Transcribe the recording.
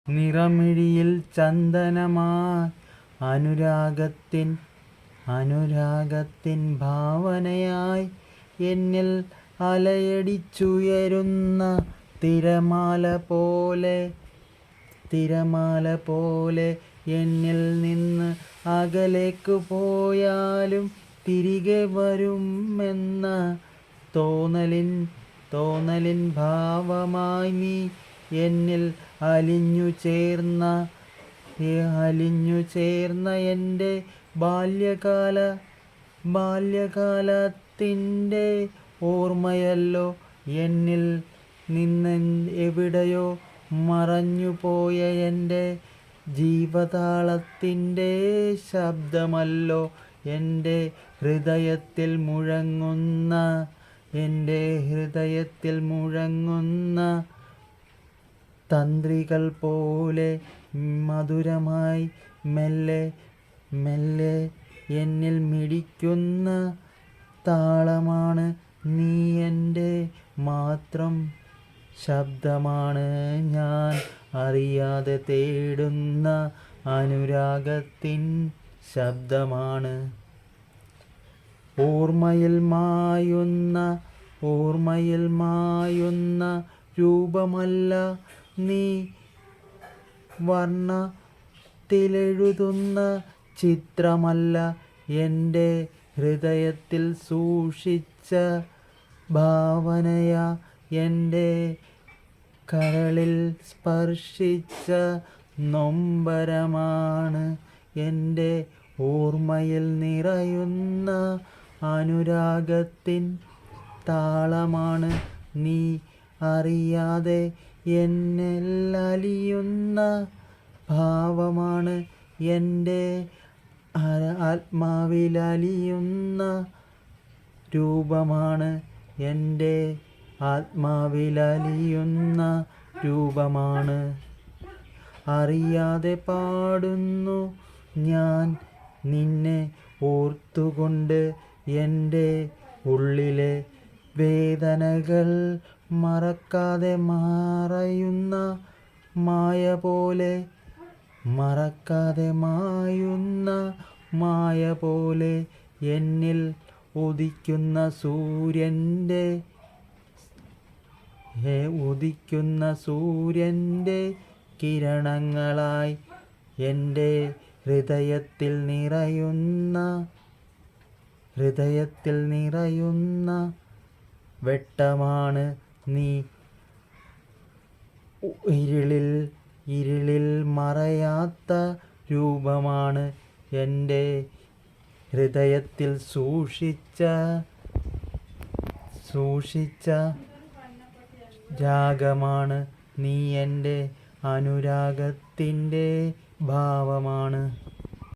നിറമിഴിയിൽ ചന്ദനമായി അനുരാഗത്തിൻ ഭാവനയായി എന്നിൽ അലയടിച്ചുയരുന്ന തിരമാല പോലെ എന്നിൽ നിന്ന് അകലേക്കു പോയാലും തിരികെ വരുമെന്ന തോന്നലിൻ ഭാവമായി നീ എന്നിൽ അലിഞ്ഞു ചേർന്ന എൻ്റെ ബാല്യകാലത്തിൻ്റെ ഓർമ്മയല്ലോ. എന്നിൽ നിന്ന് എവിടെയോ മറഞ്ഞുപോയ എൻ്റെ ജീവതാളത്തിൻ്റെ ശബ്ദമല്ലോ. എൻ്റെ ഹൃദയത്തിൽ മുഴങ്ങുന്ന തന്ത്രികൾ പോലെ മധുരമായി മെല്ലെ എന്നിൽ മിടിക്കുന്ന താളമാണ് നീ. എൻ്റെ മാത്രം ശബ്ദമാണ് ഞാൻ അറിയാതെ തേടുന്ന അനുരാഗത്തിൻ ശബ്ദമാണ്. ഓർമ്മയിൽ മായുന്ന രൂപമല്ല നീ, വർണ്ണത്തിലെഴുതുന്ന ചിത്രമല്ല. എൻ്റെ ഹൃദയത്തിൽ സൂക്ഷിച്ച ഭാവനയാ, എൻ്റെ കരളിൽ സ്പർശിച്ച നൊമ്പരമാണ്. എൻ്റെ ഓർമ്മയിൽ നിറയുന്ന അനുരാഗത്തിൻ താളമാണ് നീ. അറിയാതെ എന്നിൽ അലിയുന്ന ഭാവമാണ്, എൻ്റെ ആത്മാവിലലിയുന്ന രൂപമാണ്. എൻ്റെ ആത്മാവിലലിയുന്ന രൂപമാണ്. അറിയാതെ പാടുന്നു ഞാൻ നിന്നെ ഓർത്തുകൊണ്ട്, എൻ്റെ ഉള്ളിലെ വേദനകൾ മറക്കാതെ മായുന്ന മായ പോലെ എന്നിൽ ഉദിക്കുന്ന സൂര്യൻ്റെ കിരണങ്ങളായി എൻ്റെ ഹൃദയത്തിൽ നിറയുന്ന വെട്ടമാണ് നീ. ഇരുളിൽ മറയാത്ത രൂപമാണ്, എൻ്റെ ഹൃദയത്തിൽ സൂക്ഷിച്ച രാഗമാണ് നീ. എൻ്റെ അനുരാഗത്തിൻ്റെ ഭാവമാണ്.